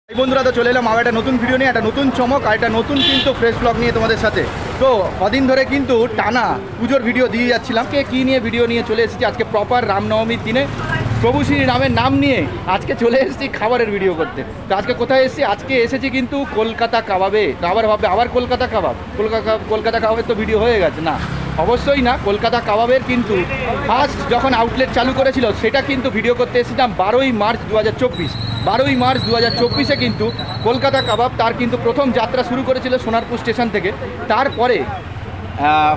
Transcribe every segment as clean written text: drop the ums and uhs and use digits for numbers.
বন্ধুরা তো চলে এলাম আবার একটা নতুন ভিডিও নিয়ে, একটা নতুন চমক আর একটা নতুন কিন্তু ফ্রেশ ব্লগ নিয়ে তোমাদের সাথে। তো কদিন ধরে কিন্তু টানা পুজোর ভিডিও দিয়ে যাচ্ছিলাম, কী নিয়ে ভিডিও নিয়ে চলে এসেছি আজকে প্রপার রামনবমীর দিনে প্রভু শ্রী রামের নাম নিয়ে আজকে চলে এসেছি খাবারের ভিডিও করতে। তো আজকে কোথায় এসেছি? আজকে এসেছি কিন্তু কলকাতা কাবাবে। তো আবার ভাববে আবার কলকাতা কাবাব, কলকাতা কাবাবের তো ভিডিও হয়ে গেছে। না, অবশ্যই না। কলকাতা কাবাবের কিন্তু ফার্স্ট যখন আউটলেট চালু করেছিল সেটা কিন্তু ভিডিও করতে এসেছিলাম 12ই মার্চ 2024। 12ই মার্চ 2024-এ কিন্তু কলকাতা কাবাব তার কিন্তু প্রথম যাত্রা শুরু করেছিল সোনারপুর স্টেশন থেকে। তারপরে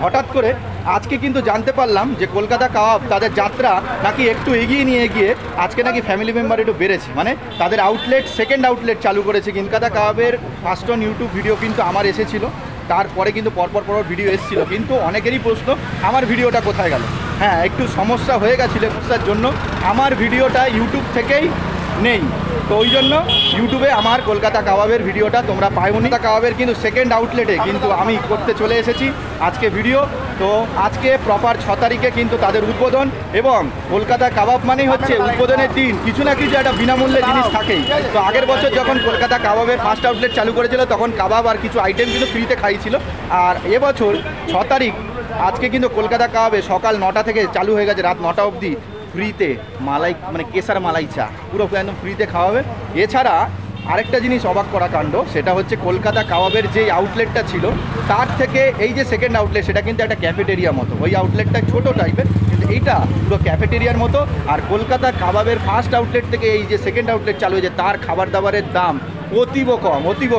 হঠাৎ করে আজকে কিন্তু জানতে পারলাম যে কলকাতা কাবাব তাদের যাত্রা নাকি একটু এগিয়ে নিয়ে গিয়ে আজকে নাকি ফ্যামিলি মেম্বার একটু বেড়েছে, মানে তাদের আউটলেট সেকেন্ড আউটলেট চালু করেছে। কলকাতা কাবাবের ফার্স্ট অন ইউটিউব ভিডিও কিন্তু আমার এসেছিলো, তারপরে কিন্তু পরপর ভিডিও এসেছিলো, কিন্তু অনেকেরই প্রশ্ন আমার ভিডিওটা কোথায় গেল। হ্যাঁ, একটু সমস্যা হয়ে গেছিলো বুঝার জন্য আমার ভিডিওটা ইউটিউব থেকেই নেই, তো ওই জন্য ইউটিউবে আমার কলকাতা কাবাবের ভিডিওটা তোমরা পাইওনি। কাবাবের কিন্তু সেকেন্ড আউটলেটে কিন্তু আমি করতে চলে এসেছি আজকে ভিডিও। তো আজকে প্রপার 6 তারিখে কিন্তু তাদের উদ্বোধন, এবং কলকাতা কাবাব মানেই হচ্ছে উদ্বোধনের দিন কিছু না কিছু একটা বিনামূল্যে জিনিস থাকেই। তো আগের বছর যখন কলকাতা কাবাবের ফার্স্ট আউটলেট চালু করেছিল তখন কাবাব আর কিছু আইটেম কিন্তু ফ্রিতে খাইয়েছিল। আর এবছর 6 তারিখ আজকে কিন্তু কলকাতা কাবাবে সকাল 9টা থেকে চালু হয়ে গেছে রাত 9টা অবধি ফ্রিতে মালাই, মানে কেসার মালাই চা পুরো একদম ফ্রিতে খাওয়াবে। এছাড়া আরেকটা জিনিস অবাক করা কাণ্ড, সেটা হচ্ছে কলকাতা কাবাবের যেই আউটলেটটা ছিল তার থেকে এই যে সেকেন্ড আউটলেট সেটা কিন্তু একটা ক্যাফেটেরিয়া মতো। ওই আউটলেটটা ছোট টাইপের, কিন্তু এইটা পুরো ক্যাফেটেরিয়ার মতো। আর কলকাতা কাবাবের ফার্স্ট আউটলেট থেকে এই যে সেকেন্ড আউটলেট চালু হয়েছে তার খাবার দাবারের দাম অতীব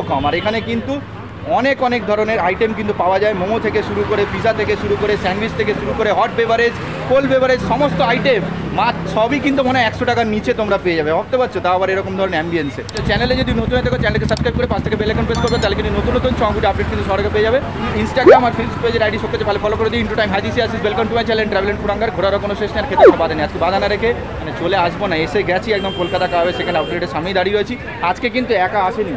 কম। আর এখানে কিন্তু অনেক ধরনের আইটেম কিন্তু পাওয়া যায়, মোমো থেকে শুরু করে পিজা থেকে শুরু করে স্যান্ডউইচ থেকে শুরু করে হট বেভারেজ, কোল্ড বেভারেজ, সমস্ত আইটেম সবই কিন্তু মনে হয় 100 টাকার নিচে তোমরা পেয়ে যাবে, ভাবতে পারছো? তাও আবার এরকম ধরনের অ্যাম্বিয়েন্সে। চ্যানেলে যদি নতুন হয়ে থাকো চ্যানেলকে সাবস্ক্রাইব করে পাশ থেকে বেল আইকন প্রেস করবে, তাহলে কিন্তু নতুন চমকগুলো আপডেট কিন্তু সরকার পেয়ে যাবে। ইনস্টাগ্রাম আর ফেসবুক পেজের আইডি সবকে ভালো ফলো করে দিই। ইন্টু টাইম হাদিসি আসিস, welcome to my channel travel and food hunger. ঘোরার কোনো শেষ নেই, খেতে কোনো বাধা নেই। আজকে বাধা না রেখে মানে চলে আসবো না, এসে গেছি একদম কলকাতা কাবাবের সেকেন্ড আউটলেটের সামনেই দাঁড়িয়ে রয়েছি। আজকে কিন্তু একা আসেনি,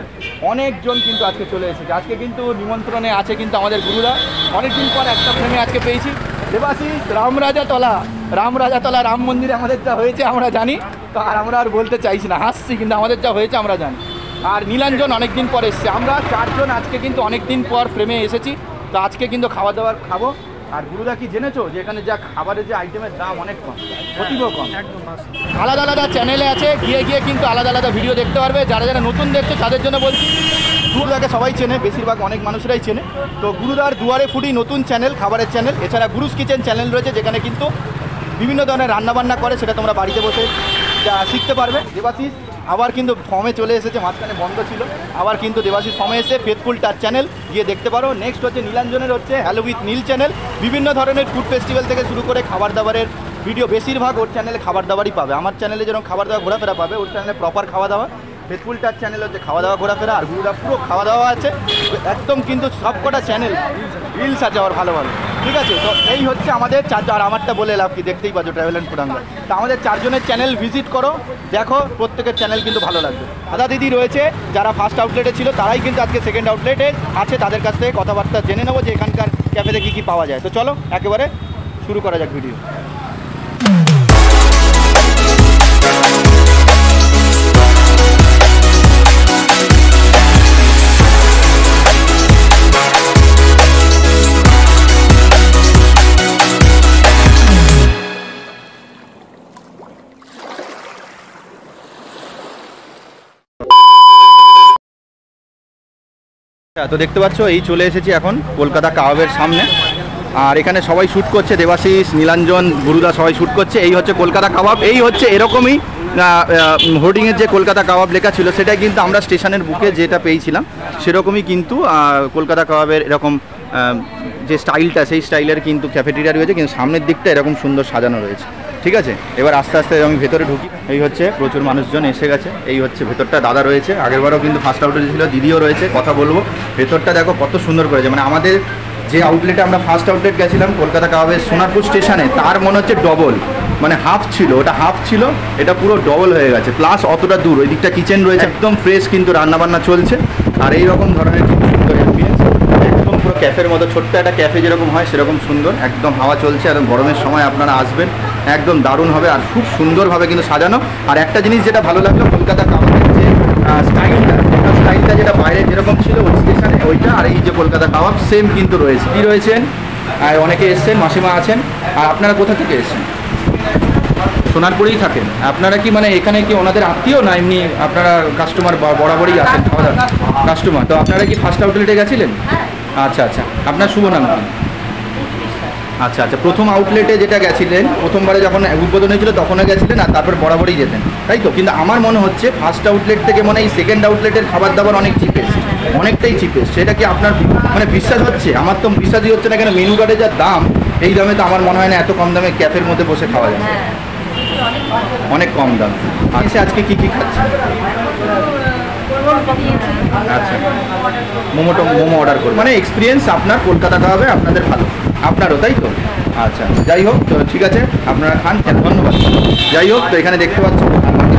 অনেকজন কিন্তু আজকে চলে এসেছে। আজকে কিন্তু নিমন্ত্রণে আছে কিন্তু আমাদের গুরুরা, অনেকদিন পর একটা ফ্রেমে আজকে পেয়েছি। দেবাশিস, রামরাজাতলা রাম মন্দিরে আমাদের যা হয়েছে আমরা জানি, তো আর আমরা আর বলতে চাইছি না, হাসছি, কিন্তু আমাদের যা হয়েছে আমরা জানি। আর নীলাঞ্জন অনেকদিন পর এসছে, আমরা 4 জন আজকে কিন্তু অনেকদিন পর ফ্রেমে এসেছি। তো আজকে কিন্তু খাওয়া দাওয়ার খাবো। আর গুরুদা কি জেনেছো যে এখানে যা খাবারের যে আইটেমের দাম অনেক কম, অতীব কম। আলাদা চ্যানেলে আছে, গিয়ে কিন্তু আলাদা ভিডিও দেখতে পারবে। যারা নতুন দেখছে তাদের জন্য বলছি, গুরুদাকে সবাই চেনে, বেশিরভাগ অনেক মানুষরাই চেনে। তো গুরুদার দুয়ারে ফুডি নতুন চ্যানেল, খাবারের চ্যানেল। এছাড়া গুরুস কিচেন চ্যানেল রয়েছে, যেখানে কিন্তু বিভিন্ন ধরনের রান্নাবান্না করে, সেটা তোমরা বাড়িতে বসে শিখতে পারবে। দেবাশিস আবার কিন্তু ফর্মে চলে এসেছে, মাঝখানে বন্ধ ছিল, আবার কিন্তু দেবাশিস ফর্মে এসে ফেথফুল টাচ চ্যানেল গিয়ে দেখতে পারো। নেক্সট হচ্ছে নীলাঞ্জনের হচ্ছে হ্যালো উইথ নীল চ্যানেল, বিভিন্ন ধরনের ফুড ফেস্টিভ্যাল থেকে শুরু করে খাবার দাবারের ভিডিও, বেশিরভাগ ওর চ্যানেলে খাবার দাবারই পাবে। আমার চ্যানেলে যেরকম খাবার দাওয়া ঘোরাফেরা পাবে, ওর চ্যানেলে প্রপার খাওয়া দাওয়া। ফেথফুল টাচ চ্যানেল হচ্ছে খাওয়া দাওয়া ঘোরাফেরা, আর গুরুরা পুরো খাওয়া দাওয়া আছে একদম, কিন্তু সবকটা চ্যানেল রিলস আছে আবার ভালো, ঠিক আছে? তো এই হচ্ছে আমাদের 4, আর আমারটা বলে লাভ কি, দেখতেই পাচ্ছ ট্রাভেল এন্ড ফুড হাঙ্গার। তো আমাদের 4 জনের চ্যানেল ভিজিট করো, দেখো, প্রত্যেকের চ্যানেল কিন্তু ভালো লাগবে। দাদা দিদি রয়েছে যারা ফার্স্ট আউটলেটে ছিল, তারাই কিন্তু আজকে সেকেন্ড আউটলেটে আছে, তাদের কাছ থেকে কথাবার্তা জেনে নেবো যে এখানকার ক্যাফেতে কী পাওয়া যায়। তো চলো একেবারে শুরু করা যাক ভিডিও। তো দেখতে পাচ্ছ এই চলে এসেছি এখন কলকাতা কাবাবের সামনে, আর এখানে সবাই শ্যুট করছে, দেবাশিস, নীলাঞ্জন, গুরুদা সবাই শ্যুট করছে। এই হচ্ছে কলকাতা কাবাব, এই হচ্ছে এরকমই হোর্ডিংয়ের যে কলকাতা কাবাব লেখা ছিল সেটাই কিন্তু আমরা স্টেশনের বুকে যেটা পেয়েছিলাম সেরকমই কিন্তু কলকাতা কাবাবের এরকম যে স্টাইলটা সেই স্টাইলের কিন্তু ক্যাফেটেরিয়া রয়েছে, কিন্তু সামনের দিকটা এরকম সুন্দর সাজানো রয়েছে, ঠিক আছে? এবার আস্তে আস্তে আমি ভেতরে ঢুকি। এই হচ্ছে প্রচুর মানুষজন এসে গেছে, এই হচ্ছে ভেতরটা, দাদা রয়েছে, আগেরবারও কিন্তু ফার্স্ট আউটলেট ছিল, দিদিও রয়েছে, কথা বলবো। ভেতরটা দেখো কত সুন্দর করেছে, মানে আমাদের যে আউটলেটে আমরা ফার্স্ট আউটলেট গেছিলাম কলকাতা কাবাবের সোনারপুর স্টেশনে, তার মনে হচ্ছে ডবল, মানে হাফ ছিল, ওটা হাফ ছিল, এটা পুরো ডবল হয়ে গেছে, প্লাস অতটা দূর। ওই দিকটা কিচেন রয়েছে, একদম ফ্রেশ কিন্তু রান্নাবান্না চলছে। আর এইরকম ধরনের কিন্তু সুন্দর অ্যাম্বিয়েন্স, একদম পুরো ক্যাফের মতো, ছোট্ট একটা ক্যাফে যেরকম হয় সেরকম সুন্দর, একদম হাওয়া চলছে। আর গরমের সময় আপনারা আসবেন, একদম দারুণ হবে, আর খুব সুন্দরভাবে কিন্তু সাজানো। আর একটা জিনিস যেটা ভালো লাগলো, কলকাতা কাবাবের যে স্টাইলটা, আর এই যে কলকাতা কাবাব সেম কিন্তু রয়েছে। কি রয়েছেন আর অনেকে এসছেন, মাসিমা আছেন। আর আপনারা কোথা থেকে এসছেন? সোনারপুরেই থাকেন আপনারা? কি মানে এখানে কি ওনাদের আত্মীয় না এমনি আপনারা কাস্টমার বরাবরই আসেন খাওয়া দাওয়া কাস্টমার? তো আপনারা কি ফার্স্ট আউটলেটে গেছিলেন? আচ্ছা আচ্ছা, আপনার শুভ নাম কি? আচ্ছা আচ্ছা, প্রথম আউটলেটে যেটা গেছিলেন প্রথমবারে যখন উদ্বোধন হয়েছিল তখনও গেছিলেন আর তারপর বরাবরই যেতেন, তাই তো? কিন্তু আমার মনে হচ্ছে ফার্স্ট আউটলেট থেকে মানে এই সেকেন্ড আউটলেটের খাবার দাবার অনেক চিপেস্ট, অনেকটাই চিপেস্ট। সেটা কি আপনার মানে বিশ্বাস হচ্ছে? আমার তো বিশ্বাসই হচ্ছে না, কেন মেনু কার্ডে যা দাম, এই দামে তো আমার মনে হয় না এত কম দামে ক্যাফের মধ্যে বসে খাওয়া যায়। অনেক কম দাম। আচ্ছা, আজকে কী কী খাচ্ছেন? আচ্ছা, মোমো অর্ডার করুন। মানে এক্সপিরিয়েন্স আপনার কলকাতা কাবাবে আপনাদের ভালো, আপনারও তাই তো? আচ্ছা, যাই হোক, তো ঠিক আছে, আপনারা খান, ধন্যবাদ। যাই হোক, তো এখানে দেখতে পাচ্ছি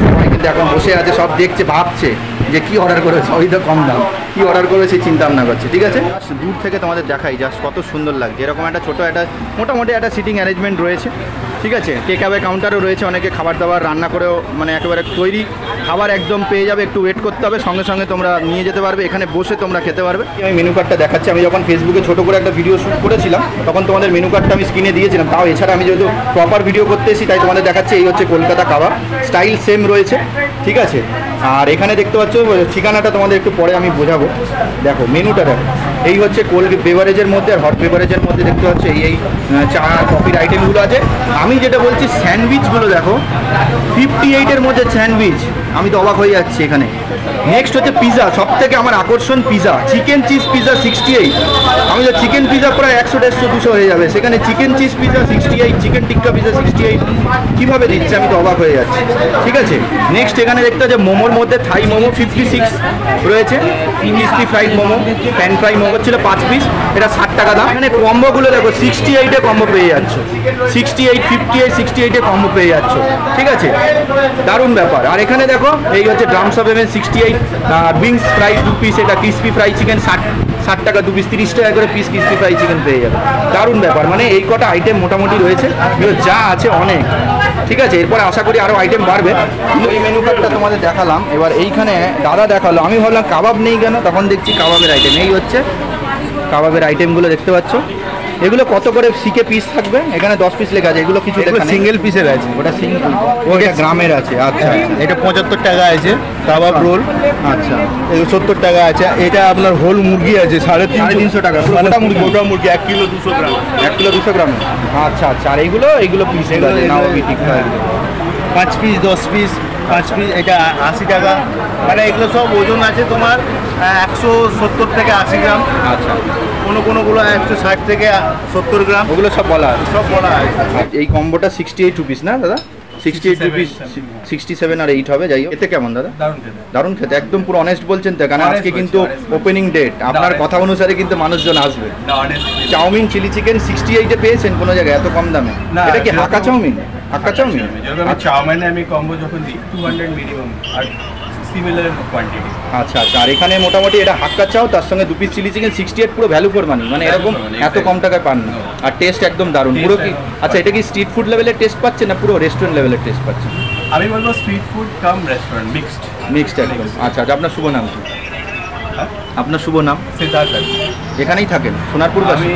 সবাই কিন্তু এখন বসে আছে, সব দেখছে, ভাবছে যে কী অর্ডার করেছে, ওই তো কম দাম, কী অর্ডার করেছে চিন্তা ভাবনা করছে। ঠিক আছে, দূর থেকে তোমাদের দেখাই জাস্ট কত সুন্দর লাগছে। এরকম একটা ছোটো একটা মোটামুটি একটা সিটিং অ্যারেঞ্জমেন্ট রয়েছে। ঠিক আছে, টেক অ্যাওয়ে কাউন্টারও রয়েছে, অনেকে খাবার দাবার রান্না করেও মানে একেবারে তৈরি খাবার একদম পেয়ে যাবে। একটু ওয়েট করতে হবে, সঙ্গে সঙ্গে তোমরা নিয়ে যেতে পারবে, এখানে বসে তোমরা খেতে পারবে। আমি মেনু কার্ডটা দেখাচ্ছি। আমি যখন ফেসবুকে ছোটো করে একটা ভিডিও শ্যুট করেছিলাম তখন তোমাদের মেনু কার্ডটা আমি স্ক্রিনে দিয়েছিলাম। তাও এছাড়া আমি যেহেতু প্রপার ভিডিও করতে এসেছি তাই তোমাদের দেখাচ্ছি। এই হচ্ছে কলকাতা কাবাব, স্টাইল সেম রয়েছে। ঠিক আছে, আর এখানে দেখতে পাচ্ছ ঠিকানাটা তোমাদের একটু পরে আমি বোঝাবো। দেখো মেনুটা দেখো, এই হচ্ছে কোল্ড বেভারেজের মধ্যে আর হট বেভারেজের মধ্যে দেখতে পাচ্ছ এই চা কফির আইটেমগুলো আছে। আমি যেটা বলছি স্যান্ডউইচগুলো দেখো, 58-এর মধ্যে স্যান্ডউইচ, আমি তো অবাক হয়ে যাচ্ছি এখানে। নেক্সট হচ্ছে পিজা, সব থেকে আমার আকর্ষণ পিজা, চিকেন চিজ পিজা 68। আমি তো চিকেন পিজা প্রায় 100, 150, 200 হয়ে যাবে, সেখানে চিকেন চিজ পিজা 68, চিকেন টিক্কা পিজা 68, কীভাবে দিচ্ছে আমি তো অবাক হয়ে যাচ্ছি। ঠিক আছে, নেক্সট এখানে দেখতে হচ্ছে মোমোর মধ্যে থাই মোমো 56 রয়েছে, crispy fried momo, pan fry momo ছিল 5 পিস, এটা 60 টাকা দাম। এখানে কম্বোগুলো দেখো 68-এ কম্বো পেয়ে যাচ্ছ, 68, 58, 68-এ কম্বো পেয়ে যাচ্ছ। ঠিক আছে, দারুণ ব্যাপার। আর এখানে দেখো এই হচ্ছে drums of haven 68, wings fry 2 piece, এটা ক্রিসপি ফ্রাই চিকেন 60 টাকা 2 পিস, 30 টাকা করে পিস ক্রিসপি ফ্রাই চিকেন পেয়ে যাবে। দারুণ ব্যাপার, মানে এই কটা আইটেম মোটামুটি রয়েছে, যা আছে অনেক। ঠিক আছে, এরপরে আশা করি আরও আইটেম বাড়বে। কিন্তু এই মেনু কার্ডটা তোমাদের দেখালাম, এবার এইখানে দাদা দেখালো, আমি ভাবলাম কাবাব নেই কেন, তখন দেখছি কাবাবের আইটেম। এই হচ্ছে কাবাবের আইটেমগুলো দেখতে পাচ্ছ। এগুলো কত করে শিখে পিস থাকবে? এখানে 10 পিস লেখা আছে, এগুলো কিছু সিঙ্গেল পিসের আছে, ওটা সিঙ্গেল, ওটা গ্রামের আছে। আচ্ছা, এটা 75 টাকা আছে কাবাব রোল। আচ্ছা, এগুলো 70 টাকা আছে। এটা আপনার হোল মুরগি আছে 350 টাকা, গোটা মুরগি 1 কিলো 200 গ্রাম, 1 কিলো 200 গ্রাম। আচ্ছা আচ্ছা, আর এইগুলো পিস, নাও ঠিক 5 পিস 10 পিস 5 পিস, এটা 80 টাকা। মানে এগুলো সব ওজন আছে তোমার 170 থেকে 80 গ্রাম। আচ্ছা, কোনোগুলো 160 থেকে 70 গ্রাম, ওগুলো সব বলা আছে, সব বলা আছে। এই কম্বোটা 68 রুপিস না দাদা? 68 রুপিস, 67 আর 8 হবে। যাই হোক, এতে কেমন দাদা? দারুণ খেতে, একদম পুরো অনেস্ট বলছেন তো? কারণ আজকে কিন্তু ওপেনিং ডেট, আপনার কথা অনুসারে কিন্তু মানুষজন আসবে। চাউমিন চিলি চিকেন 68-এ পেয়েছেন কোনো জায়গায় এত কম দামে? এটা কি হাক্কা চাউমিন? হাক্কা চাউমিন, চাউমিনে আমি কম্বো যখন দিই 200 মিনিমাম আর সিমিলার কোয়ান্টিটি। আচ্ছা আচ্ছা, আর এখানে মোটামুটি এটা হাক্কা চাও, তার সঙ্গে 2 পিস চিলি চিকেন 68, পুরো ভ্যালু ফর মানি, মানে এরকম এত কম টাকায় পান না। আর টেস্ট একদম দারুণ পুরো। কি আচ্ছা, এটা কি স্ট্রিট ফুড লেভেলের টেস্ট পাচ্ছেন না পুরো রেস্টুরেন্ট লেভেলের টেস্ট পাচ্ছেন? আমি বলবো স্ট্রিট ফুড কাম রেস্টুরেন্ট মিক্সড একদম। আচ্ছা আচ্ছা, আপনার শুভ নাম কি? আপনার শুভ নাম? সিদ্ধার্থ। এখানেই থাকেন সোনারপুর? আমি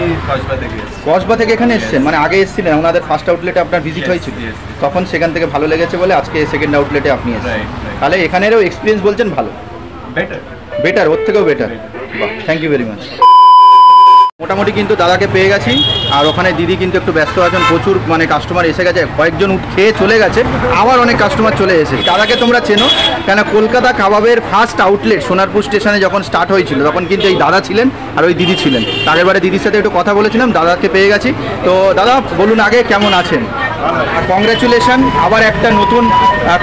কসবা থেকে এখানে এসেছেন, মানে আগে এসেছিলেন ওনাদের ফার্স্ট আউটলেটে আপনার ভিজিট হয়েছিল, তখন সেখান থেকে ভালো লেগেছে বলে আজকে সেকেন্ড আউটলেটে আপনি এসেছেন। তাহলে এখানেরও এক্সপিরিয়েন্স বলছেন ভালো, বেটার, ওর থেকেও বেটার। বাহ, থ্যাংক ইউ ভেরি মাচ। মোটামুটি কিন্তু দাদাকে পেয়ে গেছি, আর ওখানে দিদি কিন্তু একটু ব্যস্ত আছেন, প্রচুর মানে কাস্টমার এসে গেছে, কয়েকজন খেয়ে চলে গেছে, আবার অনেক কাস্টমার চলে এসেছে। দাদাকে তোমরা চেনো, কেন কলকাতা কাবাবের ফার্স্ট আউটলেট সোনারপুর স্টেশনে যখন স্টার্ট হয়েছিল তখন কিন্তু এই দাদা ছিলেন আর ওই দিদি ছিলেন। আগের বারে দিদির সাথে একটু কথা বলেছিলাম, দাদাকে পেয়ে গেছি। তো দাদা বলুন আগে কেমন আছেন? আর কংগ্রাচুলেশন, আবার একটা নতুন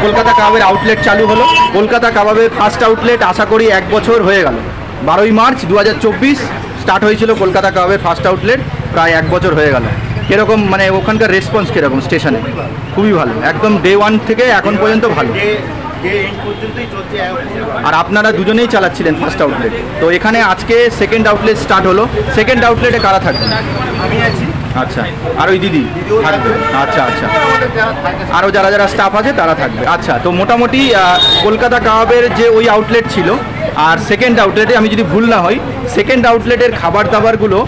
কলকাতা কাবাবের আউটলেট চালু হলো। কলকাতা কাবাবের ফার্স্ট আউটলেট আশা করি 1 বছর হয়ে গেল, 12ই মার্চ 2024 স্টার্ট হয়েছিল কলকাতা কাবাবের ফার্স্ট আউটলেট, প্রায় 1 বছর হয়ে গেল। কীরকম মানে ওখানকার রেসপন্স কীরকম স্টেশনে? খুবই ভালো, একদম ডে 1 থেকে এখন পর্যন্ত ভালো। আর আপনারা দুজনেই চালাচ্ছিলেন ফার্স্ট আউটলেট, তো এখানে আজকে সেকেন্ড আউটলেট স্টার্ট হলো। সেকেন্ড আউটলেটে কারা থাকবে? আমি আছি। আচ্ছা, আর ওই দিদি থাকবে? আচ্ছা আচ্ছা, আরও যারা যারা স্টাফ আছে তারা থাকবে। আচ্ছা, তো মোটামুটি কলকাতা কাবাবের যে ওই আউটলেট ছিল আর সেকেন্ড আউটলেটে আমি যদি ভুল না হই, সেকেন্ড আউটলেটের খাবার দাবারগুলো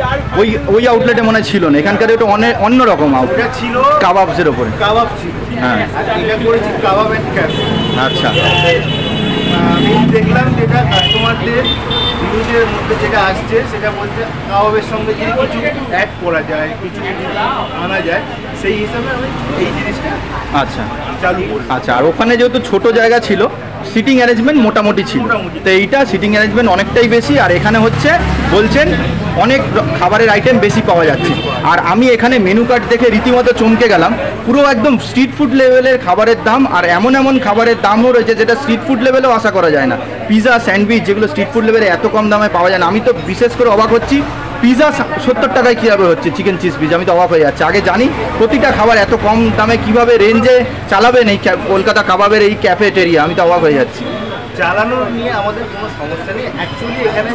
ওই আউটলেটে মনে হয় ছিল না, এখানকার একটু অন্য রকম আউটলেট এটা ছিল কাবাবসের ওপরে। কাবাব ছিল, হ্যাঁ আর এটা করেছি কাবাব অ্যান্ড ক্যাফে। আচ্ছা, আমি দেখলাম যেটা কাস্টমারদের রিভিউজের মধ্যে যেটা আসছে সেটা বলছে কাবাবের সঙ্গে যদি কিছু অ্যাড করা যায়, কিছু আনা যায়, সেই হিসাবে আমি এই জিনিসটা আচ্ছা চালু করি। আচ্ছা। আর ওখানে যেহেতু ছোট জায়গা ছিল, সিটিং অ্যারেঞ্জমেন্ট মোটামুটি ছিল, তো এইটা সিটিং অ্যারেঞ্জমেন্ট অনেকটাই বেশি, আর এখানে হচ্ছে বলছেন অনেক খাবারের আইটেম বেশি পাওয়া যাচ্ছে। আর আমি এখানে মেনু কার্ড দেখে রীতিমতো চমকে গেলাম, পুরো একদম স্ট্রিট ফুড লেভেলের খাবারের দাম, আর এমন এমন খাবারের দামও রয়েছে যেটা স্ট্রিট ফুড লেভেলেও আশা করা যায় না। পিৎজা, স্যান্ডউইচ যেগুলো স্ট্রিট ফুড লেভেলে এত কম দামে পাওয়া যায় না। আমি তো বিশেষ করে অবাক হচ্ছি, পিৎজা 70 টাকায় কীভাবে হচ্ছে, চিকেন চিজ পিৎজা, আমি তো অবাক হয়ে যাচ্ছি। আগে জানি প্রতিটা খাবার এত কম দামে কীভাবে রেঞ্জে চালাবেন এই কলকাতা কাবাবের এই ক্যাফেটেরিয়া, আমি তো অবাক হয়ে যাচ্ছি। চালানো নিয়ে আমাদের কোনো সমস্যা নেই। অ্যাকচুয়ালি এখানে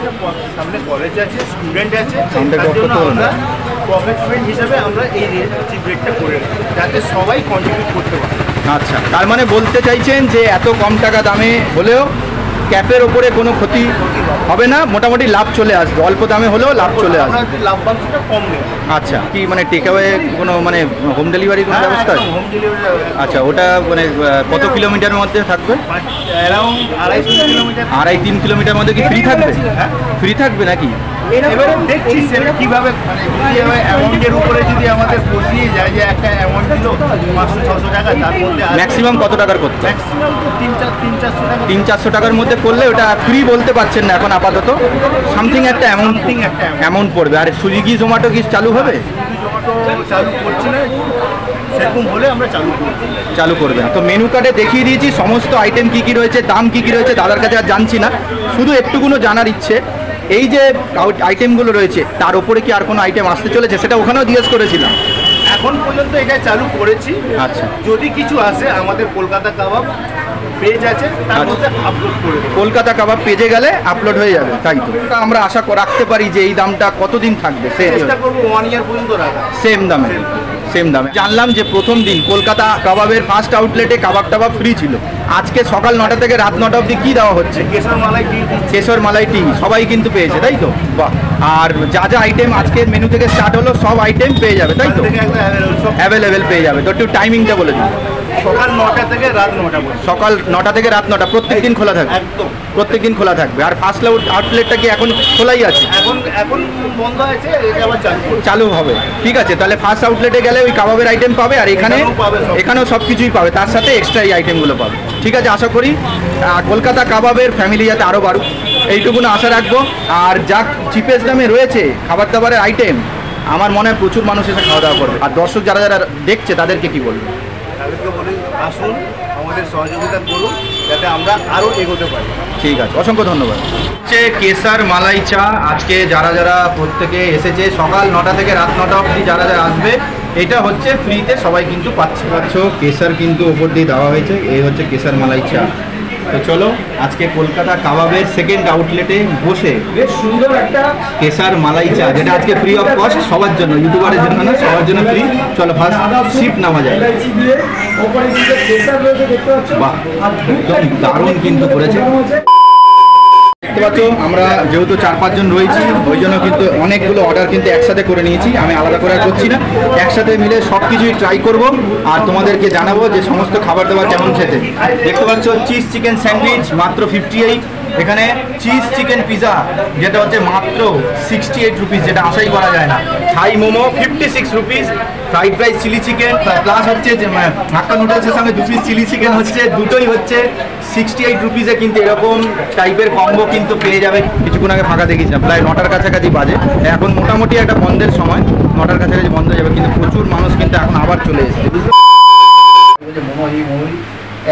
সামনে কলেজ আছে, স্টুডেন্ট আছে, সামনে তার জন্য করতে হবে আমরা না। প্রফিট ফ্রেন্ড হিসাবে আমরা এই ব্রেকটা করে রাখি, যাতে সবাই কন্ট্রিবিউট করতে পারে। আচ্ছা, তার মানে বলতে চাইছেন যে এত কম টাকা দামে হলেও ক্যাফের ওপরে কোনো ক্ষতি হবে না, মোটামুটি লাভ চলে আসবে, অল্প দামে হলেও লাভ চলে আমরা আসবে। লাভবাংশটা কম নেই। আচ্ছা, কি মানে টেকঅ্যাওয়ে কোনো মানে হোম ডেলিভারি কোনো ব্যবস্থা আছে? Home delivery. আচ্ছা, ওটা মানে কত কিলোমিটারের মধ্যে থাকবে? Around 250 kilometre. 2.5-3 কিলোমিটার মধ্যে কি ফ্রি থাকবে? হ্যাঁ, ফ্রি থাকবে নাকি? এবারে দেখছি সেটা কীভাবে, মানে যদি অ্যামাউন্টের উপরে যদি আমাদের পৌঁছিয়ে যায় যে একটা অ্যামাউন্ট দিল 500-600 টাকা, তার মধ্যে ম্যাক্সিমাম কত টাকার করতে? ম্যাক্সিমাম তো 300-400 টাকা। 300-400 টাকার মধ্যে করলে ওটা ফ্রি বলতে পারছেন না এখন আপাতত, সামথিং একটা অ্যামাউন্ট পড়বে। আর সুইগি জোম্যাটো কি চালু হবে? জোম্যাটো চালু করছি না, সেরকম হলে আমরা চালু করবেন। তো মেনু কার্ডে দেখিয়ে দিয়েছি সমস্ত আইটেম কী কী রয়েছে, দাম কী কী রয়েছে, দাদার কাছে আর জানছি না, শুধু একটুকুনো জানার ইচ্ছে, এই যে আইটেমগুলো রয়েছে তার উপরে কি আর কোনো আইটেম আসতে চলেছে, সেটা ওখানেও জিজ্ঞেস করেছিলাম। এখন পর্যন্ত এটা চালু করেছি। আচ্ছা, যদি কিছু আসে আমাদের কলকাতা কাবাব পেজ আছে, তার মধ্যে আপলোড করে দেবো। কলকাতা কাবাব পেজে গেলে আপলোড হয়ে যাবে, তাই তো? আমরা আশা রাখতে পারি যে এই দামটা কতদিন থাকবে? চেষ্টা করবো 1 ইয়ার পর্যন্ত রাখা সেম দামে। জানলাম যে প্রথম দিন কলকাতা কাবাবের ফার্স্ট আউটলেটে কাবাব টাবাব ফ্রি ছিল। আজকে সকাল 9টা থেকে রাত 9টা অবধি কী দেওয়া হচ্ছে? কেশর মালাই টি সবাই কিন্তু পেয়েছে, তাই তো? বাহ। আর যা যা আইটেম আজকের মেনু থেকে স্টার্ট হলো সব আইটেম পেয়ে যাবে, তাই তো? অ্যাভেলেবেল পেয়ে যাবে। তো একটু টাইমিংটা বলে দিন। সকাল 9টা থেকে রাত 9টা। সকাল 9টা থেকে রাত 9টা, প্রত্যেক দিন খোলা থাকবে? একদম, প্রত্যেক দিন খোলা থাকবে। আর ফার্স্ট আউটলেটটা কি এখন খোলাই আছে? এখন বন্ধ আছে, এটা আবার চালু হবে। ঠিক আছে, তাহলে ফার্স্ট আউটলেটে গেলে ওই কাবাবের আইটেম পাবে, আর এখানেও সব কিছুই পাবে, তার সাথে এক্সট্রা এই আইটেমগুলো পাবে। ঠিক আছে, আশা করি কলকাতা কাবাবের ফ্যামিলি যাতে আরও বাড়ুক, এইটুকুনো আশা রাখবো। আর যা চিপেস্ট দামে রয়েছে খাবার দাবারের আইটেম, আমার মনে হয় প্রচুর মানুষ এসে খাওয়া দাওয়া করবে। আর দর্শক যারা যারা দেখছে তাদেরকে কি বলবে? তাদেরকে বলি আসুন, আমাদের সহযোগিতা করুন, যাতে আমরা আরও এগোতে পারি। ঠিক আছে, অসংখ্য ধন্যবাদ। হচ্ছে কেসার মালাই চা, আজকে যারা যারা প্রত্যেকে এসেছে সকাল 9টা থেকে রাত 9টা অবধি যারা যারা আসবে, এটা হচ্ছে ফ্রিতে সবাই কিন্তু পাচ্ছে। কেসার কিন্তু ওপর দিয়ে দেওয়া হয়েছে, এই হচ্ছে কেসার মালাই চা। তো চলো আজকে কলকাতা কাবাবের সেকেন্ড আউটলেটে বসে বেশ সুন্দর একটা কেসার মালাই চা, যেটা আজকে ফ্রি অফ কস্ট সবার জন্য, ইউটিউবারের জন্য না, সবার জন্য ফ্রি। চলো ফার্স্ট শিপ নামা যায়। বাহ, একদম দারুণ কিন্তু করেছে। দেখতে পাচ্ছ আমরা যেহেতু 4-5 জন রয়েছি, ওই জন্য কিন্তু অনেকগুলো অর্ডার কিন্তু একসাথে করে নিয়েছি। আমি আলাদা করে করছি না, একসাথে মিলে সব কিছুই ট্রাই করব আর তোমাদেরকে জানাবো যে সমস্ত খাবার দাবার কেমন খেতে। দেখতে পাচ্ছ চিজ চিকেন স্যান্ডউইচ মাত্র 58, এখানে চিজ চিকেন পিজা যেটা হচ্ছে মাত্র 68 রুপিস, যেটা আশাই করা যায় না। Thai momo 56 rupees, fried rice chilli chicken plus হচ্ছে যে হাক্কা নুডলসের সঙ্গে 2 পিস চিলি চিকেন হচ্ছে, দুটোই হচ্ছে 68 রুপিসে। কিন্তু এরকম টাইপের কম্বো কিন্তু পেয়ে যাবে। কিছুক্ষণ আগে ফাঁকা দেখিয়েছিলাম, প্রায় 9টার কাছাকাছি বাজে, এখন মোটামুটি একটা বন্ধের সময়, 9টার কাছাকাছি বন্ধ হয়ে যাবে, কিন্তু প্রচুর মানুষ কিন্তু এখন আবার চলে এসেছে। মোমো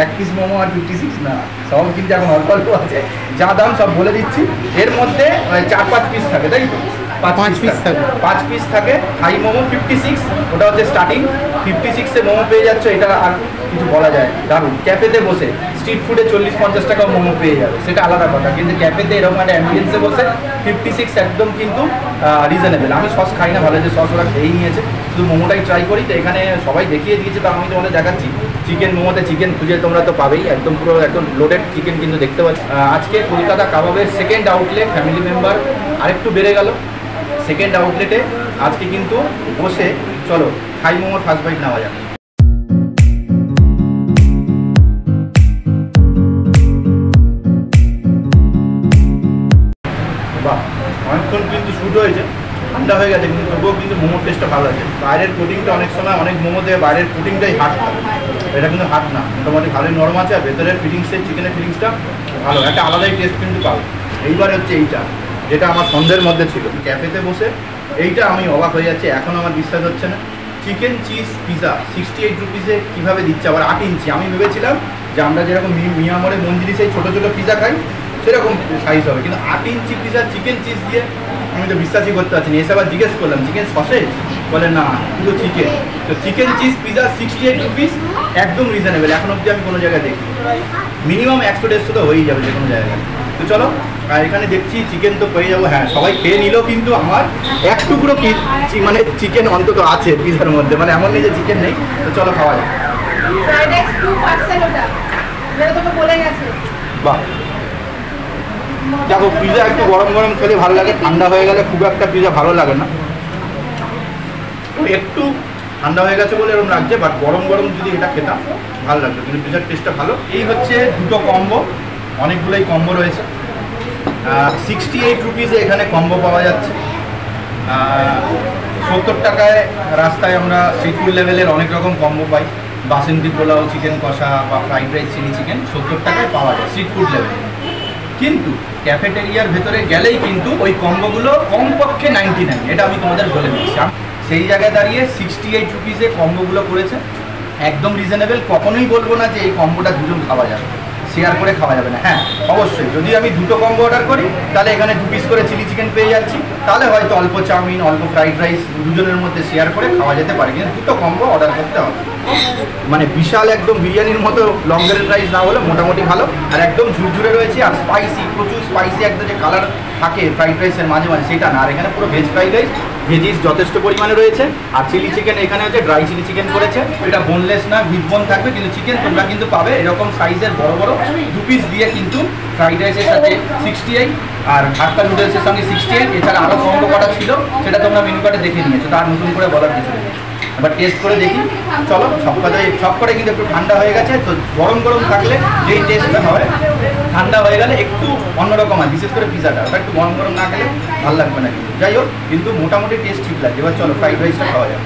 এক পিস মোমো আর 56 না, সব কিন্তু এখন অল্প অল্প আছে, যা দাম সব বলে দিচ্ছি। এর মধ্যে 4-5 পিস থাকে, তাই তো? 5 পিস থাকে, 5 পিস থাকে। থাই মোমো 56, ওটা হচ্ছে স্টার্টিং। 56-এ মোমো পেয়ে যাচ্ছে, এটা আর কিছু বলা যায়, দারুণ। ক্যাফেতে বসে স্ট্রিট ফুডে 40-50 টাকা মোমো পেয়ে যাবে, সেটা আলাদা কথা। কিন্তু ক্যাফেতে এরকম একটা অ্যাম্বিয়েন্সে বসে 56 একদম কিন্তু রিজনেবল। আমি সস খাই না, ভালো যে সস ওরা খেয়েই নিয়েছে, শুধু মোমোটাই ট্রাই করি। তো এখানে সবাই দেখিয়ে দিয়েছে, তো আমি তোমাদের দেখাচ্ছি। চিকেন মোমোতে চিকেন খুঁজে তোমরা তো পাবেই, একদম পুরো একদম লোডেড চিকেন কিন্তু দেখতে পাচ্ছি। আজকে কলকাতা কাবাবের সেকেন্ড আউটলেট, ফ্যামিলি মেম্বার আরেকটু বেড়ে গেল। সেকেন্ড আউটলেটে আজকে কিন্তু বসে চলো থাই মোমোর ফার্স্ট বাইট নেওয়া যাবে। বাহ, অনেকক্ষণ কিন্তু শ্যুট হয়েছে, ঠান্ডা হয়ে গেছে, কিন্তু তবুও কিন্তু মোমোর টেস্টটা ভালো আছে। বাইরের কোটিংটা অনেক সময় অনেক মোমোতে বাইরের কোটিংটাই হার্ড থাকে, এটা কিন্তু হার্ড না, মোটামুটি ভালোই নরম আছে। আর ভেতরের ফিলিংসটা, চিকেনের ফিলিংসটা ভালো, একটা আলাদাই টেস্ট কিন্তু পাবে। এইবার হচ্ছে এইটা, যেটা আমার সন্দেহের মধ্যে ছিল। ক্যাফেতে বসে এইটা আমি অবাক হয়ে যাচ্ছি, এখন আমার বিশ্বাস হচ্ছে না। চিকেন চিজ পিজা 68 রুপিসে কীভাবে দিচ্ছে, আবার 8 ইঞ্চি। আমি ভেবেছিলাম যে আমরা যেরকম মিয়ামরে মন্দিরে সেই ছোটো ছোটো পিজা খাই সেরকম সাইজ হবে, কিন্তু 8 ইঞ্চি পিজা চিকেন চিজ দিয়ে আমি তো বিশ্বাসই করতে পারছি না। এসে আবার জিজ্ঞেস করলাম চিকেন সসেজ, বলে না পুরো চিকেন। তো চিকেন চিজ পিজা 68 রুপিস, একদম রিজনেবল। এখন অবধি আমি কোনো জায়গায় দেখি, মিনিমাম 100-150 তো হয়েই যাবে যে কোনো জায়গায়। তো চলো, আর এখানে দেখছি চিকেন তো পেয়ে যাবো। হ্যাঁ, সবাই খেয়ে নিল, কিন্তু আমার এক টুকরো মানে চিকেন অন্তত আছে পিজার মধ্যে, মানে এমন নেই যে চিকেন নেই। তো চলো খাওয়া যাক। বাহ, দেখো পিজা একটু গরম গরম খেলে ভালো লাগে, ঠান্ডা হয়ে গেলে খুব একটা পিজা ভালো লাগে না। একটু ঠান্ডা হয়ে গেছে বলে এরকম লাগছে, বাট গরম গরম যদি এটা খেতাম ভালো লাগতো, কিন্তু পিজার টেস্টটা ভালো। এই হচ্ছে দুটো কম্বো, অনেকগুলোই কম্বো রয়েছে। 68 রুপিসে এখানে কম্বো পাওয়া যাচ্ছে। 70 টাকায় রাস্তায় আমরা স্ট্রিট ফুড লেভেলের অনেক রকম কম্বো পাই, বাসন্তী পোলাও, চিকেন কষা বা ফ্রাইড রাইস, চিলি চিকেন 70 টাকায় পাওয়া যায় স্ট্রিট ফুড লেভেলে। কিন্তু ক্যাফেটেরিয়ার ভেতরে গেলেই কিন্তু ওই কম্বোগুলো কমপক্ষে 99, এটা আমি তোমাদের বলে দিচ্ছি। সেই জায়গায় দাঁড়িয়ে 68 রুপিসে কম্বোগুলো করেছে, একদম রিজনেবল। কখনোই বলবো না যে এই কম্বোটা দুজন খাওয়া যাবে, শেয়ার করে খাওয়া যাবে না। হ্যাঁ অবশ্যই, যদি আমি দুটো কম্বো অর্ডার করি তাহলে এখানে 2 পিস করে চিলি চিকেন পেয়ে যাচ্ছি, তাহলে হয়তো অল্প চাউমিন, অল্প ফ্রাইড রাইস দুজনের মধ্যে শেয়ার করে খাওয়া যেতে পারে। কিন্তু দুটো কম্বো অর্ডার করতে হবে, মানে বিশাল একদম বিরিয়ানির মতো লঙ্গের রাইস না হলে মোটামুটি ভালো, আর একদম ঝুরঝুরে রয়েছে, আর স্পাইসি, প্রচুর স্পাইসি একটা যে কালার থাকে ফ্রাইড রাইসের মাঝে মাঝে সেটা না। আর এখানে পুরো ভেজ ফ্রাইড রাইস, ভেজিস যথেষ্ট পরিমাণে রয়েছে। আর চিলি চিকেন এখানে হচ্ছে ড্রাই চিলি চিকেন করেছে, এটা বোনলেস না, উইথ বোন থাকবে, কিন্তু চিকেন তোমরা কিন্তু পাবে এরকম সাইজের বড় বড় 2 পিস দিয়ে কিন্তু। ফ্রাইড রাইসের সাথে 68 আর হাক্কা নুডলসের সঙ্গে 68, এছাড়া আরও কম্বো করা ছিল, সেটা তোমরা মেনু কার্ডে দেখে নিয়েছো, তার নতুন করে বলার কিছু নেই। এবার টেস্ট করে দেখি, চলো। সব করে কিন্তু একটু ঠান্ডা হয়ে গেছে, তো গরম গরম থাকলে যেই টেস্টটা হয়, ঠান্ডা হয়ে গেলে একটু অন্যরকম হয়, বিশেষ করে পিজাটা ওটা একটু গরম গরম না খেলে ভালো লাগবে না। কিন্তু যাই হোক, কিন্তু মোটামুটি টেস্ট ঠিক লাগছে। এবার চলো ফ্রাইড রাইসটা খাওয়া যাবে।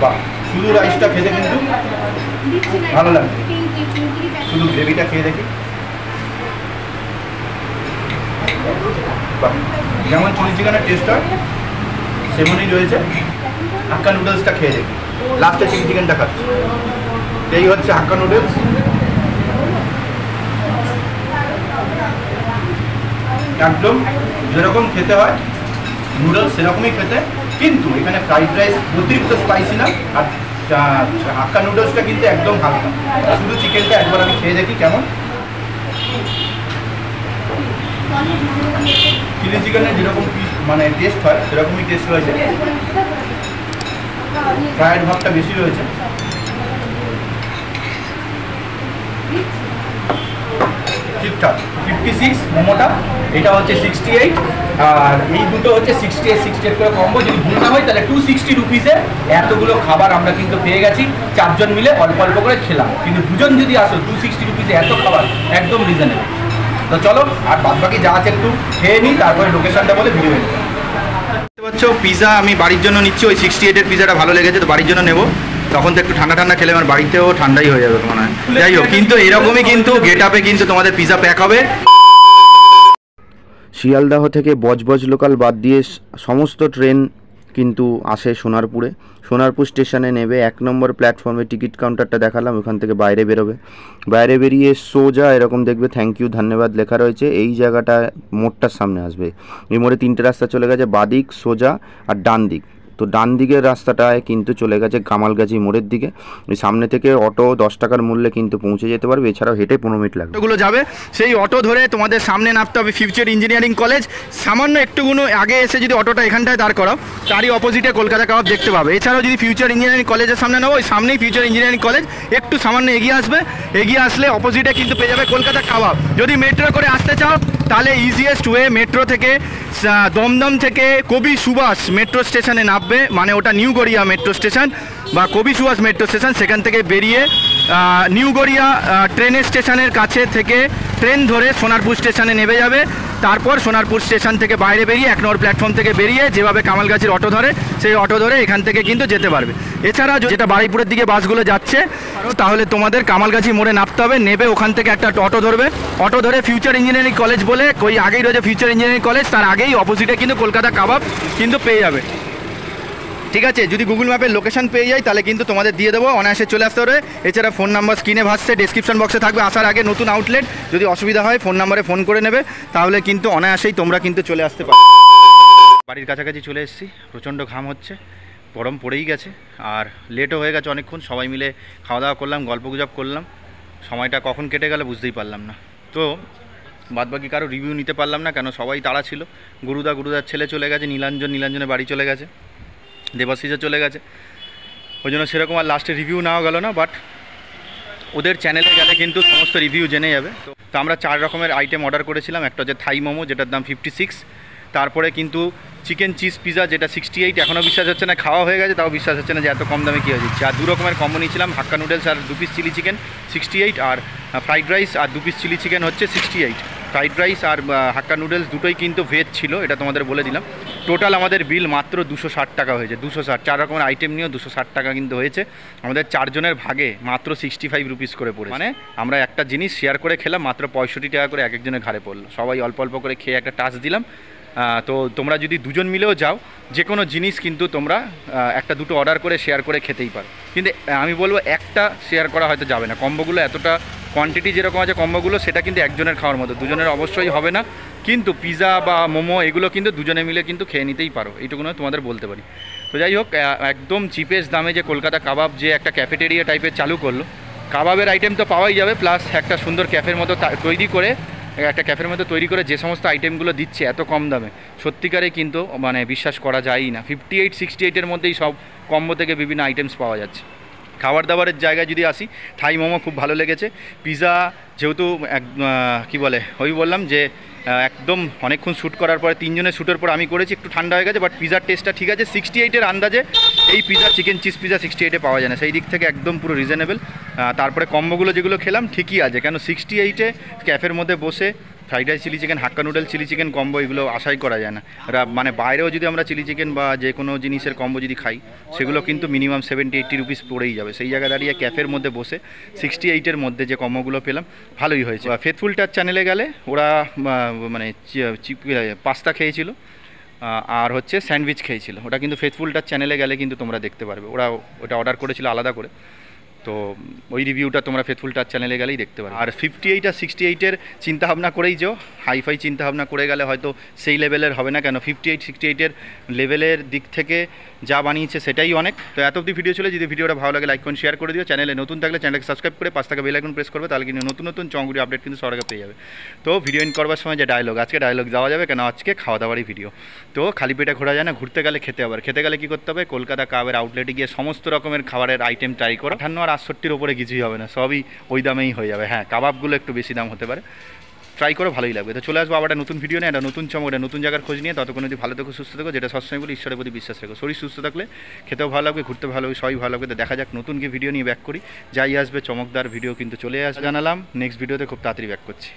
বাহ, শুধু রাইসটা খেতে কিন্তু ভালো লাগবে, শুধু গ্রেভিটা খেয়ে দেখি। বাহ, যেমন চিলি চিকেনের টেস্ট হয় সেমনই রয়েছে। হাক্কা নুডলসটা খেয়ে দেখি, লাস্টে চিলি চিকেনটা খাচ্ছি। এই হচ্ছে হাক্কা নুডলস, একদম যেরকম খেতে হয় নুডলস সেরকমই খেতে, কিন্তু এখানে ফ্রাইড রাইস অতিরিক্ত স্পাইসি না, আর হাক্কা নুডলসটা কিন্তু একদম হালকা। শুধু চিকেনটা একবার আমি খেয়ে দেখি কেমন। চিলি চিকেনের যেরকম পিস মানে টেস্ট হয় সেরকমই টেস্ট রয়েছে, ফ্রাইড ভাবটা বেশি রয়েছে। ঠিকঠাক 56 মোমোটা, এটা হচ্ছে 68, আর এই দুটো হচ্ছে 68 করে কম্বো। যদি ভুল না হয় তাহলে 260 রুপিসে এতগুলো খাবার আমরা কিন্তু পেয়ে গেছি। 4 জন মিলে অল্প অল্প করে খেলাম, কিন্তু দুজন যদি আসো 260 রুপিসে এত খাবার একদম রিজনেবল। তো চলো, আর বাদ বাকি যা আছে একটু খেয়ে নিই, তারপরে লোকেশনটা বলে ভিডিও নেব। দেখতে পাচ্ছ পিজা আমি বাড়ির জন্য নিচ্ছি, ওই 68-এর পিজাটা ভালো লেগেছে তো বাড়ির জন্য নেবো। তখন তো একটু ঠান্ডা ঠান্ডা খেলে আমার বাড়িতেও ঠান্ডাই হয়ে যাবে মনে হয়। যাই হোক, কিন্তু এরকমই কিন্তু গেট আপে কিন্তু তোমাদের পিজা প্যাক হবে। শিয়ালদাহ থেকে বজবজ লোকাল বাদ দিয়ে সমস্ত ট্রেন কিন্তু আসে সোনারপুরে। সোনারপুর স্টেশনে নেবে, 1 নম্বর প্ল্যাটফর্মে টিকিট কাউন্টারটা দেখালাম, ওখান থেকে বাইরে বেরোবে। বাইরে বেরিয়ে সোজা এরকম দেখবে থ্যাংক ইউ ধন্যবাদ লেখা রয়েছে, এই জায়গাটা মোড়টার সামনে আসবে। এই মোড়ে 3টে রাস্তা চলে গেছে, বাদিক, সোজা আর ডান দিক। তো তো ডান দিকের রাস্তাটায় কিন্তু চলে গেছে কামালগাছি মোড়ের দিকে। ওই সামনে থেকে অটো 10 টাকার মূল্যে কিন্তু পৌঁছে যেতে পারবে, এছাড়াও হেঁটে 15 মিনিট লাগবে। অটোগুলো যাবে, সেই অটো ধরে তোমাদের সামনে নামতে হবে ফিউচার ইঞ্জিনিয়ারিং কলেজ। সামান্য একটুকুনো আগে এসে যদি অটোটা এখানটায় দাঁড় করাও, তারই অপোজিটে কলকাতা কাবাব দেখতে পাবে। এছাড়াও যদি ফিউচার ইঞ্জিনিয়ারিং কলেজের সামনে নাও, ওই সামনেই ফিউচার ইঞ্জিনিয়ারিং কলেজ, একটু সামান্য এগিয়ে আসবে, এগিয়ে আসলে অপোজিটে কিন্তু পেয়ে যাবে কলকাতা কাবাব। যদি মেট্রো করে আসতে চাও তাহলে ইজিয়েস্ট ওয়ে মেট্রো থেকে দমদম থেকে কবি সুভাষ মেট্রো স্টেশনে নামবে, মানে ওটা নিউ গড়িয়া মেট্রো স্টেশন বা কবি সুভাষ মেট্রো স্টেশন। সেখান থেকে বেরিয়ে নিউ গড়িয়া ট্রেনের স্টেশনের কাছে থেকে ট্রেন ধরে সোনারপুর স্টেশনে নেমে যাবে। তারপর সোনারপুর স্টেশন থেকে বাইরে বেরিয়ে 1 নম্বর প্ল্যাটফর্ম থেকে বেরিয়ে যেভাবে কামালগাছির অটো ধরে, সেই অটো ধরে এখান থেকে কিন্তু যেতে পারবে। এছাড়া যেটা বারুইপুরের দিকে বাসগুলো যাচ্ছে, তাহলে তোমাদের কামালগাছি মোড়ে নামতে হবে, নেবে ওখান থেকে একটা অটো ধরবে, অটো ধরে ফিউচার ইঞ্জিনিয়ারিং কলেজ বলে ওই আগেই রয়েছে ফিউচার ইঞ্জিনিয়ারিং কলেজ, তার আগেই অপোজিটে কিন্তু কলকাতা কাবাব কিন্তু পেয়ে যাবে। ঠিক আছে, যদি গুগল ম্যাপের লোকেশন পেয়ে যাই তাহলে কিন্তু তোমাদের দিয়ে দেবো, অনায়াসে চলে আসতে হবে। এছাড়া ফোন নাম্বার স্ক্রিনে ভাসছে, ডেসক্রিপশন বক্সে থাকবে, আসার আগে নতুন আউটলেট, যদি অসুবিধা হয় ফোন নাম্বারে ফোন করে নেবে, তাহলে কিন্তু অনায়াসেই তোমরা কিন্তু চলে আসতে পারো। বাড়ির কাছাকাছি চলে এসেছি, প্রচণ্ড ঘাম হচ্ছে, গরম পড়েই গেছে, আর লেটও হয়ে গেছে অনেকক্ষণ। সবাই মিলে খাওয়া দাওয়া করলাম, গল্পগুজব করলাম, সময়টা কখন কেটে গেল বুঝতেই পারলাম না। তো বাদবাকি কারো রিভিউ নিতে পারলাম না, কেন সবাই তাড়া ছিল। গুরুদার ছেলে চলে গেছে, নীলাঞ্জনের বাড়ি চলে গেছে, দেবাশিসে চলে গেছে, ওই জন্য সেরকম আর লাস্টে রিভিউ নেওয়া গেল না। বাট ওদের চ্যানেলে গেলে কিন্তু সমস্ত রিভিউ জেনে যাবে। তো আমরা 4 রকমের আইটেম অর্ডার করেছিলাম। একটা হচ্ছে থাই মোমো, যেটার দাম 56, তারপরে কিন্তু চিকেন চিজ পিজা, যেটা 68। এখনও বিশ্বাস হচ্ছে না, খাওয়া হয়ে গেছে তাও বিশ্বাস হচ্ছে না যে এত কম দামে কী হয়ে যাচ্ছে। আর 2 রকমের কম্বো নিয়েছিলাম, হাক্কা নুডলস আর 2 পিস চিলি চিকেন 68, আর ফ্রাইড রাইস আর 2 পিস চিলি চিকেন হচ্ছে 68। ফ্রাইড রাইস আর হাক্কা নুডলস দুটোই কিন্তু ভেজ ছিল, এটা তোমাদের বলে দিলাম। টোটাল আমাদের বিল মাত্র 260 টাকা হয়েছে, 260। 4 রকমের আইটেম নিয়েও 260 টাকা কিন্তু হয়েছে। আমাদের 4 জনের ভাগে মাত্র 65 রুপিস করে পড়ে, মানে আমরা একটা জিনিস শেয়ার করে খেলাম, মাত্র 65 টাকা করে এক একজনের ঘাড়ে পড়লো। সবাই অল্প অল্প করে খেয়ে একটা টাচ দিলাম। তো তোমরা যদি 2 জন মিলেও যাও, যে কোনো জিনিস কিন্তু তোমরা একটা দুটো অর্ডার করে শেয়ার করে খেতেই পারো। কিন্তু আমি বলবো একটা শেয়ার করা হয়তো যাবে না, কম্বোগুলো এতটা কোয়ান্টিটি যেরকম আছে কম্বোগুলো, সেটা কিন্তু একজনের খাওয়ার মতো, 2 জনের অবশ্যই হবে না। কিন্তু পিজা বা মোমো এগুলো কিন্তু 2 জনে মিলে কিন্তু খেয়ে নিতেই পারো, এইটুকুনো তোমাদের বলতে পারি। তো যাই হোক, একদম চিপেস্ট দামে যে কলকাতা কাবাব যে একটা ক্যাফেটেরিয়া টাইপের চালু করলো, কাবাবের আইটেম তো পাওয়াই যাবে, প্লাস একটা সুন্দর ক্যাফের মতো তৈরি করে, একটা ক্যাফের মধ্যে তৈরি করে যে সমস্ত আইটেমগুলো দিচ্ছে এত কম দামে, সত্যিকারে কিন্তু মানে বিশ্বাস করা যায়ই না। 58, 68-এর মধ্যেই সব কম্বো থেকে বিভিন্ন আইটেমস পাওয়া যাচ্ছে। খাবার দাবারের জায়গায় যদি আসি, থাই মোমো খুব ভালো লেগেছে। পিজা যেহেতু কি বলে, ওই বললাম যে একদম অনেকক্ষণ শ্যুট করার পরে, 3 জনের শ্যুটের পর আমি করেছি, একটু ঠান্ডা হয়ে গেছে, বাট পিজার টেস্টটা ঠিক আছে। 68-এর আন্দাজে এই পিজা, চিকেন চিজ পিজা 68-এ পাওয়া যায় না, সেই দিক থেকে একদম পুরো রিজনেবল। তারপরে কম্বোগুলো যেগুলো খেলাম ঠিকই আছে, কেন 68-এ ক্যাফের মধ্যে বসে ফ্রাইড রাইস চিলি চিকেন, হাক্কা নুডল চিলি চিকেন কম্বো এগুলো আশাই করা যায় না। মানে বাইরেও যদি আমরা চিলি চিকেন বা যে কোনো জিনিসের কম্বো যদি খাই, সেগুলো কিন্তু মিনিমাম 70-80 রুপিস পড়েই যাবে। সেই জায়গায় দাঁড়িয়ে ক্যাফের মধ্যে বসে 68-এর মধ্যে যে কম্বোগুলো পেলাম, ভালোই হয়েছে। ফেথফুল টাচ চ্যানেলে গেলে ওরা মানে পাস্তা খেয়েছিল আর হচ্ছে স্যান্ডউইচ খেয়েছিল, ওটা কিন্তু ফেথফুল টাচ চ্যানেলে গেলে কিন্তু তোমরা দেখতে পারবে। ওরা ওটা অর্ডার করেছিল আলাদা করে, তো ওই রিভিউটা তোমরা ফেথফুল টাচ চ্যানেলে গেলেই দেখতে পারো। আর 58 আর 68-এর চিন্তাভাবনা করেই যাও, হাইফাই চিন্তাভাবনা করে গেলে হয়তো সেই লেভেলের হবে না, কেন 58-68-এর লেভেলের দিক থেকে যা বানিয়েছে সেটাই অনেক। তো এত অবধি ভিডিও চলে, যদি ভিডিওটা ভালো লাগে লাইক করুন, শেয়ার করে দিও। চ্যানেলে নতুন থাকলে চ্যানেলকে সাবস্ক্রাইব করে পাশ থেকে বেল আইকন প্রেস করবে, তাহলে কিন্তু নতুন নতুন চমকগুলি আপডেট কিন্তু সবার আগে পেয়ে যাবে। তো ভিডিও এন্ড করবার সময় যে ডায়লগ, আজকে ডায়লগ যাওয়া যাবে, কেন আজকে খাওয়া দাওয়ারই ভিডিও। তো খালি পেটে ঘোরা যায় না, ঘুরতে গেলে খেতে হবে। খেতে গেলে কী করতে হবে, কলকাতা কাবাবের আউটলেটে গিয়ে সমস্ত রকমের খাবারের আইটেম ট্রাই করো। 58 আর 68-এর ওপরে কিছুই হবে না, সবই ওই দামেই হয়ে যাবে। হ্যাঁ, কাবাবগুলো একটু বেশি দাম হতে পারে, ট্রাই করে ভালোই লাগবে। তো চলে আসবো আবার একটা নতুন ভিডিও নিয়ে, একটা নতুন চমক, একটা নতুন জায়গার খোঁজ নিয়ে। ততক্ষণ যদি ভালো থেকো, সুস্থ থেকো, যেটা সবসময় বলি, ঈশ্বরের প্রতি বিশ্বাস রেখো। শরীর সুস্থ থাকলে খেতেও ভালো লাগবে, ঘুরতে ভালো লাগবে, সবই ভালো লাগবে। তো দেখা যাক নতুন কি ভিডিও নিয়ে ব্যাক করি, যাই আসবে চমকদার ভিডিও কিন্তু চলে আসবে জানালাম। নেক্সট ভিডিওতে খুব তাড়াতাড়ি ব্যাক করছি।